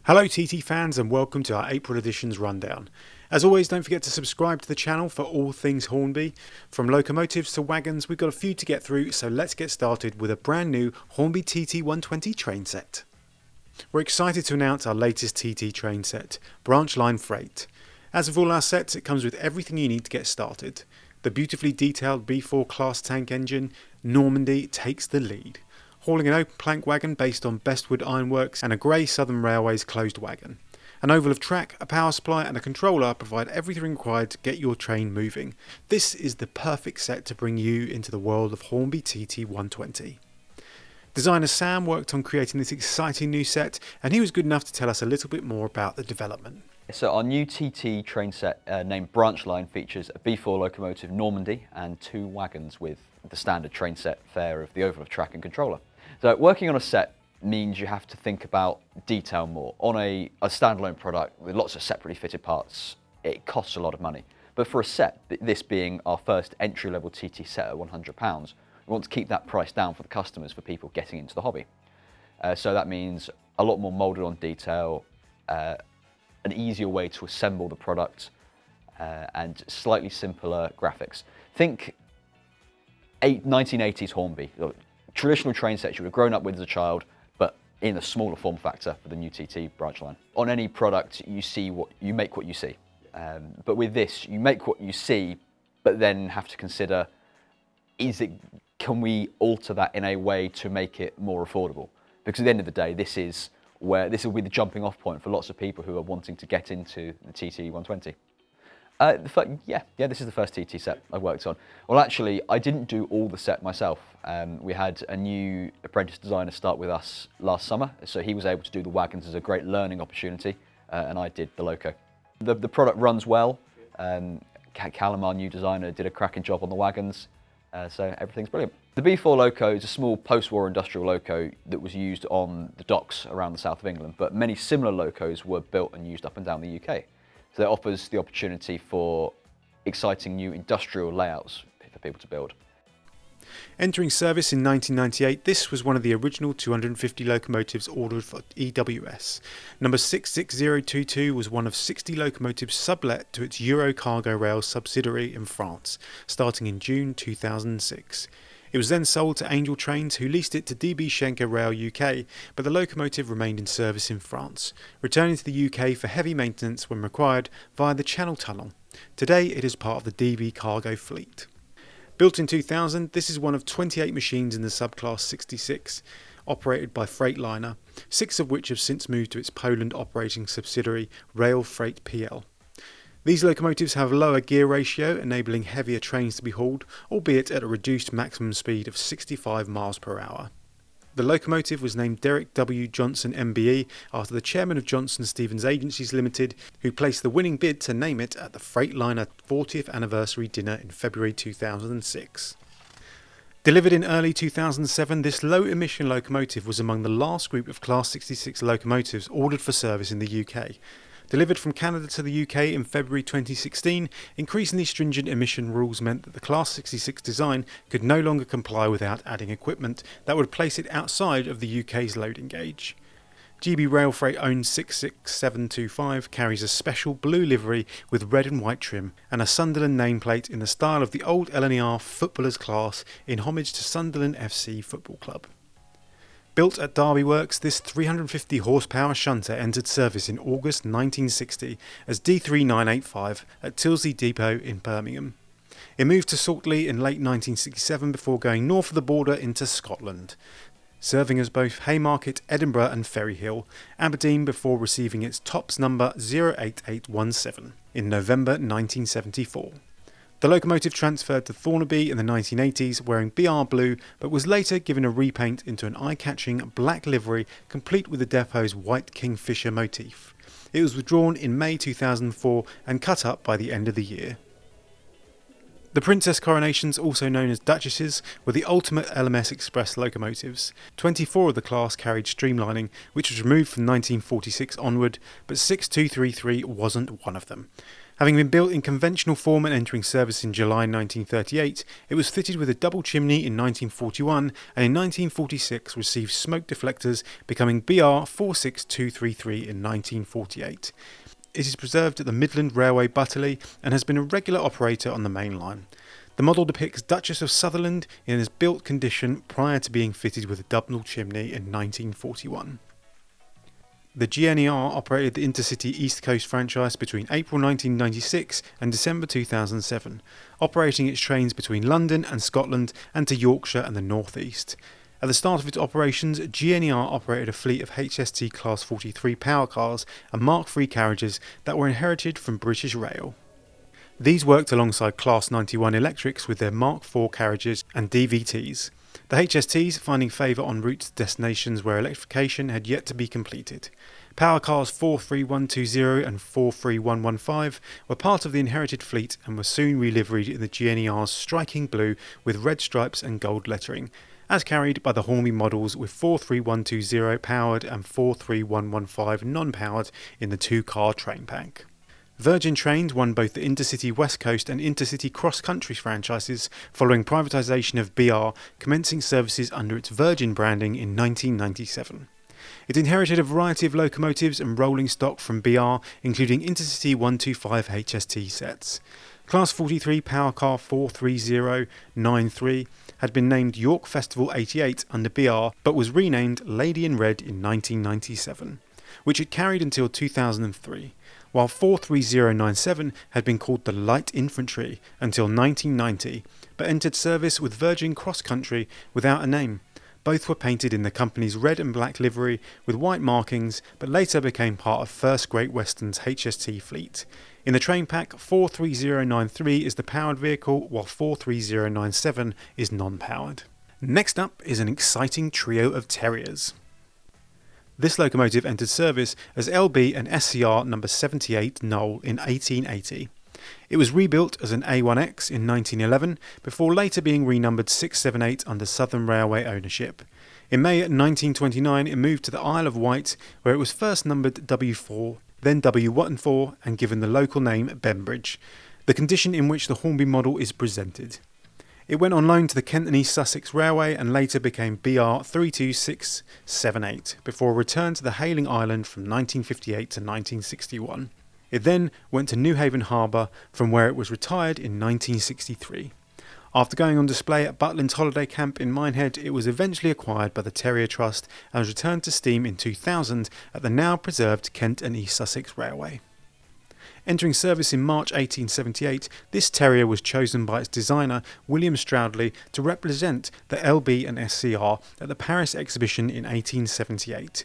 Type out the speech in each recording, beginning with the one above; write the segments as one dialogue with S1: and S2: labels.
S1: Hello TT fans and welcome to our April editions rundown. As always, don't forget to subscribe to the channel for all things Hornby. From locomotives to wagons, we've got a few to get through, so let's get started with a brand new Hornby TT 120 train set. We're excited to announce our latest TT train set, Branch Line Freight. As with all our sets, it comes with everything you need to get started. The beautifully detailed B4 class tank engine, Normandy, takes the lead, hauling an open plank wagon based on Bestwood Ironworks and a grey Southern Railways closed wagon. An oval of track, a power supply and a controller provide everything required to get your train moving. This is the perfect set to bring you into the world of Hornby TT 120. Designer Sam worked on creating this exciting new set, and he was good enough to tell us a little bit more about the development.
S2: So our new TT train set named Branch Line features a B4 locomotive Normandy and 2 wagons with the standard train set fare of the oval of track and controller. So working on a set means you have to think about detail more. On a standalone product with lots of separately fitted parts, it costs a lot of money. But for a set, this being our first entry-level TT set at £100, we want to keep that price down for the customers, for people getting into the hobby. So that means a lot more moulded on detail, an easier way to assemble the product, and slightly simpler graphics. Think 1980s Hornby. Traditional train sets you would have grown up with as a child, but in a smaller form factor for the new TT branch line. On any product, you make what you see. But with this, you make what you see, but then have to consider, can we alter that in a way to make it more affordable? Because at the end of the day, this will be the jumping off point for lots of people who are wanting to get into the TT 120. This is the first TT set I've worked on. Well, actually, I didn't do all the set myself. We had a new apprentice designer start with us last summer, so he was able to do the wagons as a great learning opportunity, and I did the loco. The product runs well. Callum, our new designer, did a cracking job on the wagons, so everything's brilliant. The B4 loco is a small post-war industrial loco that was used on the docks around the south of England, but many similar locos were built and used up and down the UK. So it offers the opportunity for exciting new industrial layouts for people to build.
S1: Entering service in 1998, this was one of the original 250 locomotives ordered for EWS. Number 66022 was one of 60 locomotives sublet to its Eurocargo Rail subsidiary in France, starting in June 2006. It was then sold to Angel Trains, who leased it to DB Schenker Rail UK, but the locomotive remained in service in France, returning to the UK for heavy maintenance when required via the Channel Tunnel. Today it is part of the DB cargo fleet. Built in 2000, this is one of 28 machines in the subclass 66, operated by Freightliner, 6 of which have since moved to its Poland operating subsidiary Rail Freight PL. These locomotives have a lower gear ratio, enabling heavier trains to be hauled, albeit at a reduced maximum speed of 65 miles per hour. The locomotive was named Derek W. Johnson MBE after the chairman of Johnson Stevens Agencies Limited, who placed the winning bid to name it at the Freightliner 40th anniversary dinner in February 2006. Delivered in early 2007, this low-emission locomotive was among the last group of Class 66 locomotives ordered for service in the UK. Delivered from Canada to the UK in February 2016, increasingly stringent emission rules meant that the Class 66 design could no longer comply without adding equipment that would place it outside of the UK's loading gauge. GB Rail Freight owned 66725 carries a special blue livery with red and white trim and a Sunderland nameplate in the style of the old LNER footballers class in homage to Sunderland FC Football Club. Built at Derby Works, this 350 horsepower shunter entered service in August 1960 as D3985 at Tilsley Depot in Birmingham. It moved to Saltley in late 1967 before going north of the border into Scotland, serving as both Haymarket, Edinburgh and Ferryhill, Aberdeen before receiving its TOPS number 08817 in November 1974. The locomotive transferred to Hornby in the 1980s wearing BR blue, but was later given a repaint into an eye-catching black livery complete with the depot's white kingfisher motif. It was withdrawn in May 2004 and cut up by the end of the year. The Princess Coronations, also known as Duchesses, were the ultimate LMS Express locomotives. 24 of the class carried streamlining, which was removed from 1946 onward, but 6233 wasn't one of them. Having been built in conventional form and entering service in July 1938, it was fitted with a double chimney in 1941 and in 1946 received smoke deflectors, becoming BR 46233 in 1948. It is preserved at the Midland Railway Butterley and has been a regular operator on the main line. The model depicts Duchess of Sutherland in its built condition prior to being fitted with a double chimney in 1941. The GNER operated the Intercity East Coast franchise between April 1996 and December 2007, operating its trains between London and Scotland and to Yorkshire and the North East. At the start of its operations, GNER operated a fleet of HST Class 43 power cars and Mark III carriages that were inherited from British Rail. These worked alongside Class 91 electrics with their Mark IV carriages and DVTs. The HSTs finding favour on routes to destinations where electrification had yet to be completed. Power cars 43120 and 43115 were part of the inherited fleet and were soon reliveried in the GNER's striking blue with red stripes and gold lettering, as carried by the Hornby models with 43120 powered and 43115 non-powered in the two-car train pack. Virgin Trains won both the Intercity West Coast and Intercity Cross Country franchises following privatisation of BR, commencing services under its Virgin branding in 1997. It inherited a variety of locomotives and rolling stock from BR, including Intercity 125 HST sets. Class 43 Power Car 43093 had been named York Festival 88 under BR, but was renamed Lady in Red in 1997, which it carried until 2003. While 43097 had been called the Light Infantry until 1990, but entered service with Virgin Cross Country without a name. Both were painted in the company's red and black livery with white markings, but later became part of First Great Western's HST fleet. In the train pack, 43093 is the powered vehicle, while 43097 is non-powered. Next up is an exciting trio of Terriers. This locomotive entered service as LB and SCR number 78 Knoll in 1880. It was rebuilt as an A1X in 1911 before later being renumbered 678 under Southern Railway ownership. In May 1929 it moved to the Isle of Wight, where it was first numbered W4, then W14 and given the local name Bembridge, the condition in which the Hornby model is presented. It went on loan to the Kent and East Sussex Railway and later became BR 32678 before a return to the Hayling Island from 1958 to 1961. It then went to Newhaven Harbour, from where it was retired in 1963. After going on display at Butlins Holiday Camp in Minehead, it was eventually acquired by the Terrier Trust and was returned to steam in 2000 at the now preserved Kent and East Sussex Railway. Entering service in March 1878, this terrier was chosen by its designer, William Stroudley, to represent the LB and SCR at the Paris exhibition in 1878.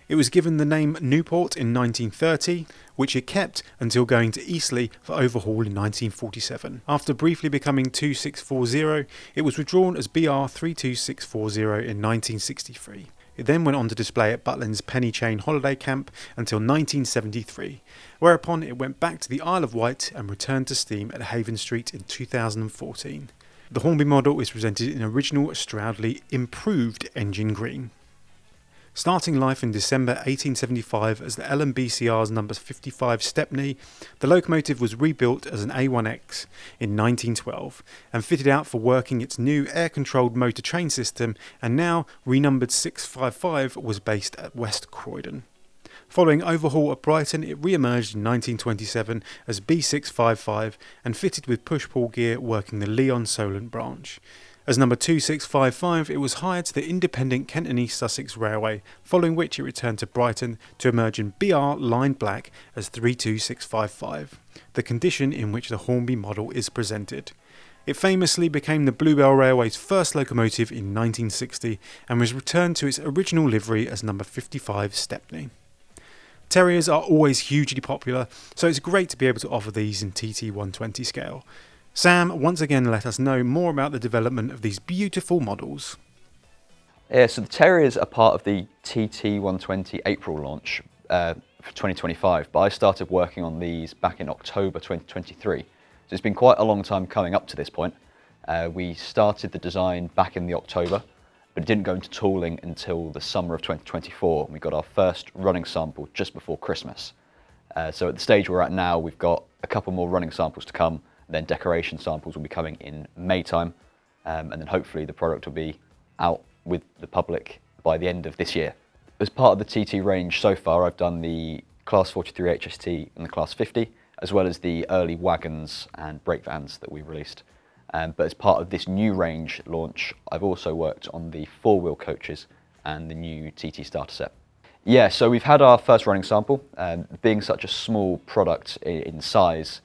S1: It was given the name Newport in 1930, which it kept until going to Eastleigh for overhaul in 1947. After briefly becoming 2640, it was withdrawn as BR 32640 in 1963. It then went on to display at Butlins Penny Chain Holiday Camp until 1973, whereupon it went back to the Isle of Wight and returned to steam at Haven Street in 2014. The Hornby model is presented in original Stroudley improved engine green. Starting life in December 1875 as the LMBCR's number 55 Stepney, the locomotive was rebuilt as an A1X in 1912 and fitted out for working its new air-controlled motor train system, and now renumbered 655 was based at West Croydon. Following overhaul at Brighton, it re-emerged in 1927 as B655 and fitted with push-pull gear working the Leon Solent branch. As number 2655, it was hired to the independent Kent and East Sussex Railway, following which it returned to Brighton to emerge in BR lined black as 32655, the condition in which the Hornby model is presented. It famously became the Bluebell Railway's first locomotive in 1960 and was returned to its original livery as number 55 Stepney. Terriers are always hugely popular, so it's great to be able to offer these in TT 120 scale. Sam once again let us know more about the development of these beautiful models.
S2: Yeah, so the Terriers are part of the TT 120 April launch for 2025, but I started working on these back in October 2023. So it's been quite a long time coming up to this point. We started the design back in the October, but it didn't go into tooling until the summer of 2024. We got our first running sample just before Christmas. So at the stage we're at now, we've got a couple more running samples to come, then decoration samples will be coming in May time, and then hopefully the product will be out with the public by the end of this year. As part of the TT range so far, I've done the Class 43 HST and the Class 50, as well as the early wagons and brake vans that we released. But as part of this new range launch, I've also worked on the four-wheel coaches and the new TT starter set. Yeah, so we've had our first running sample. Being such a small product in size,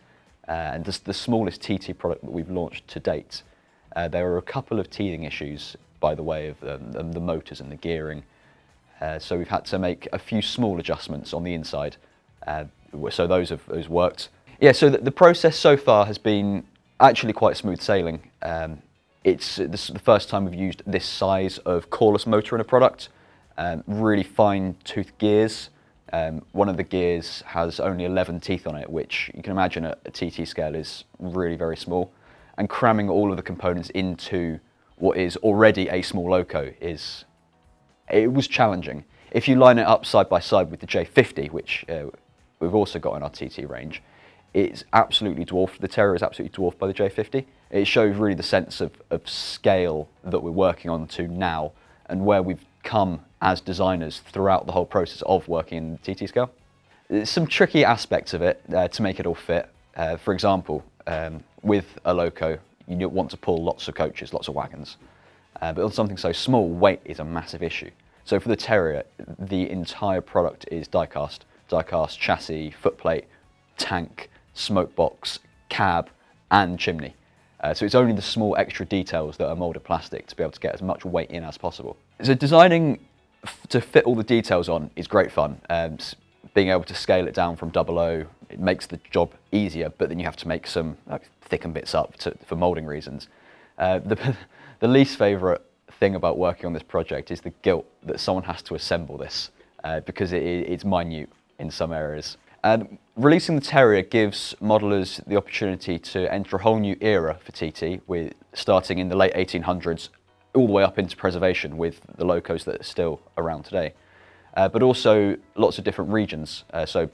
S2: and the smallest TT product that we've launched to date, there are a couple of teething issues by the way of the motors and the gearing. So we've had to make a few small adjustments on the inside. So those have worked. Yeah, so the process so far has been actually quite smooth sailing. This is the first time we've used this size of coreless motor in a product. Really fine tooth gears. One of the gears has only 11 teeth on it, which you can imagine at a TT scale is really very small. And cramming all of the components into what is already a small loco it was challenging. If you line it up side by side with the J50, which we've also got in our TT range, it's absolutely dwarfed. The Terrier is absolutely dwarfed by the J50. It shows really the sense of scale that we're working on to now and where we've come as designers throughout the whole process of working in the TT scale. There's some tricky aspects of it to make it all fit. For example, with a loco, you want to pull lots of coaches, lots of wagons. But on something so small, weight is a massive issue. So for the Terrier, the entire product is die-cast. Die-cast chassis, footplate, tank, smoke box, cab, and chimney. So it's only the small extra details that are moulded plastic to be able to get as much weight in as possible. So designing to fit all the details on is great fun. Being able to scale it down from 00, it makes the job easier, but then you have to make some thicken bits up for moulding reasons. The least favourite thing about working on this project is the guilt that someone has to assemble this because it's minute in some areas. Releasing the Terrier gives modelers the opportunity to enter a whole new era for TT, starting in the late 1800s all the way up into preservation with the locos that are still around today. But also lots of different regions. So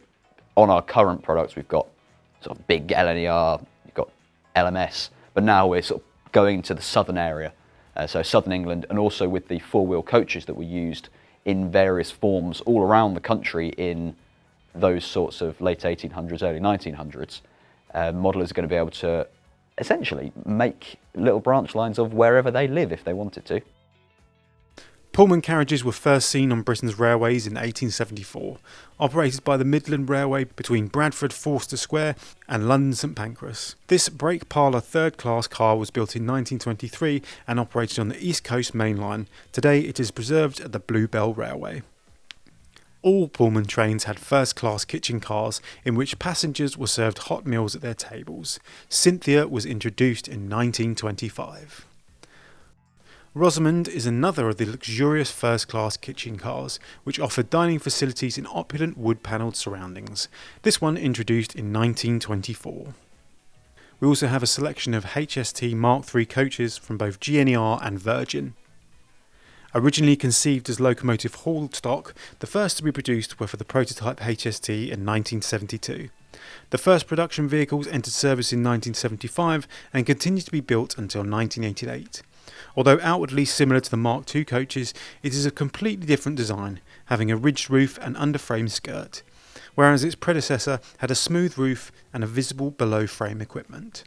S2: on our current products, we've got sort of big LNER, you've got LMS, but now we're sort of going to the southern area, so southern England, and also with the four-wheel coaches that were used in various forms all around the country in those sorts of late 1800s, early 1900s. Modelers are going to be able to essentially make little branch lines of wherever they live if they wanted to.
S1: Pullman carriages were first seen on Britain's railways in 1874, operated by the Midland Railway between Bradford Forster Square and London St Pancras. This brake parlour third-class car was built in 1923 and operated on the East Coast Main Line. Today it is preserved at the Bluebell Railway. All Pullman trains had first-class kitchen cars in which passengers were served hot meals at their tables. Cynthia was introduced in 1925. Rosamond is another of the luxurious first-class kitchen cars, which offered dining facilities in opulent wood-panelled surroundings. This one introduced in 1924. We also have a selection of HST Mark III coaches from both GNER and Virgin. Originally conceived as locomotive haul stock, the first to be produced were for the prototype HST in 1972. The first production vehicles entered service in 1975 and continued to be built until 1988. Although outwardly similar to the Mark II coaches, it is a completely different design, having a ridged roof and underframe skirt, whereas its predecessor had a smooth roof and a visible below-frame equipment.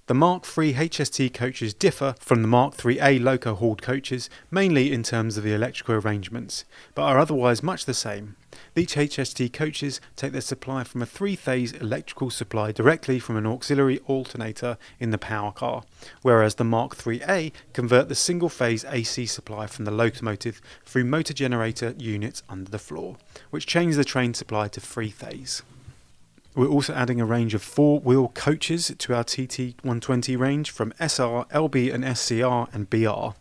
S1: The Mark III HST coaches differ from the Mark IIIA loco hauled coaches mainly in terms of the electrical arrangements, but are otherwise much the same. Each HST coaches take their supply from a three-phase electrical supply directly from an auxiliary alternator in the power car, whereas the Mark IIIA convert the single-phase AC supply from the locomotive through motor generator units under the floor, which change the train supply to three-phase. We're also adding a range of four-wheel coaches to our TT120 range from SR, LB and SCR and BR.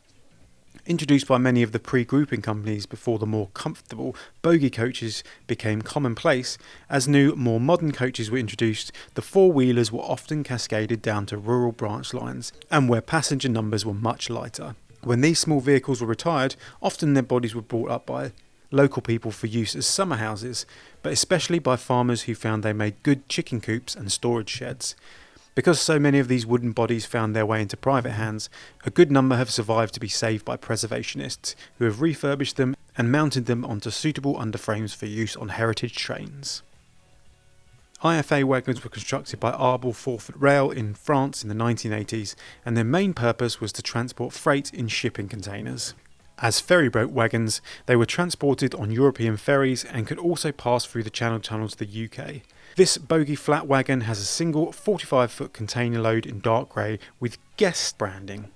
S1: Introduced by many of the pre-grouping companies before the more comfortable bogie coaches became commonplace, as new, more modern coaches were introduced, the four-wheelers were often cascaded down to rural branch lines and where passenger numbers were much lighter. When these small vehicles were retired, often their bodies were brought up by local people for use as summer houses, but especially by farmers who found they made good chicken coops and storage sheds. Because so many of these wooden bodies found their way into private hands, a good number have survived to be saved by preservationists, who have refurbished them and mounted them onto suitable underframes for use on heritage trains. IFA wagons were constructed by Arbel Forfait Rail in France in the 1980s, and their main purpose was to transport freight in shipping containers. As ferryboat wagons, they were transported on European ferries and could also pass through the Channel Tunnel to the UK. This bogie flat wagon has a single 45-foot container load in dark grey with guest branding.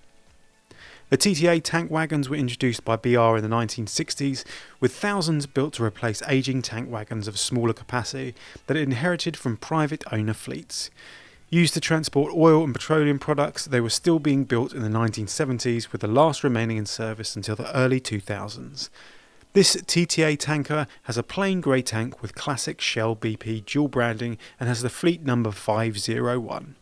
S1: The TTA tank wagons were introduced by BR in the 1960s, with thousands built to replace ageing tank wagons of smaller capacity that had inherited from private owner fleets. Used to transport oil and petroleum products, they were still being built in the 1970s, with the last remaining in service until the early 2000s. This TTA tanker has a plain grey tank with classic Shell BP dual branding and has the fleet number 501.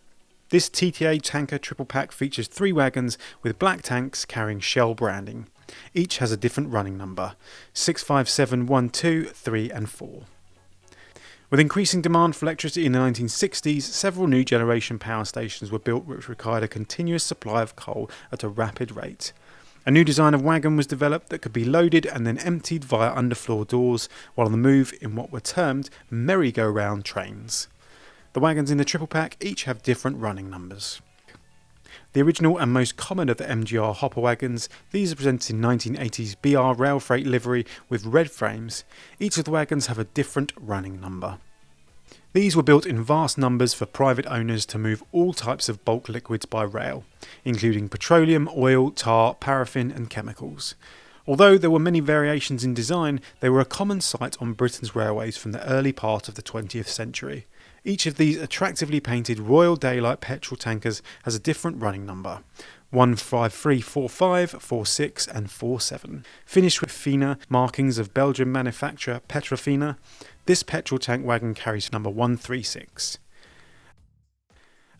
S1: This TTA tanker triple pack features 3 wagons with black tanks carrying Shell branding. Each has a different running number, 657, 1, 2, 3 and 4. With increasing demand for electricity in the 1960s, several new generation power stations were built which required a continuous supply of coal at a rapid rate. A new design of wagon was developed that could be loaded and then emptied via underfloor doors while on the move in what were termed merry-go-round trains. The wagons in the triple pack each have different running numbers. The original and most common of the MGR hopper wagons, these are presented in 1980s BR rail freight livery with red frames. Each of the wagons have a different running number. These were built in vast numbers for private owners to move all types of bulk liquids by rail, including petroleum, oil, tar, paraffin and chemicals. Although there were many variations in design, they were a common sight on Britain's railways from the early part of the 20th century. Each of these attractively painted Royal Daylight petrol tankers has a different running number, 153, 45, 46 and 47. Finished with Fina markings of Belgian manufacturer Petrofina, this petrol tank wagon carries number 136.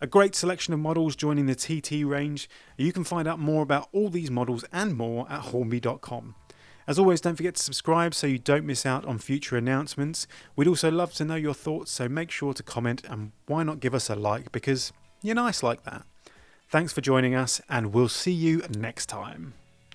S1: A great selection of models joining the TT range. You can find out more about all these models and more at hornby.com. As always, don't forget to subscribe so you don't miss out on future announcements. We'd also love to know your thoughts, so make sure to comment and why not give us a like, because you're nice like that. Thanks for joining us and we'll see you next time.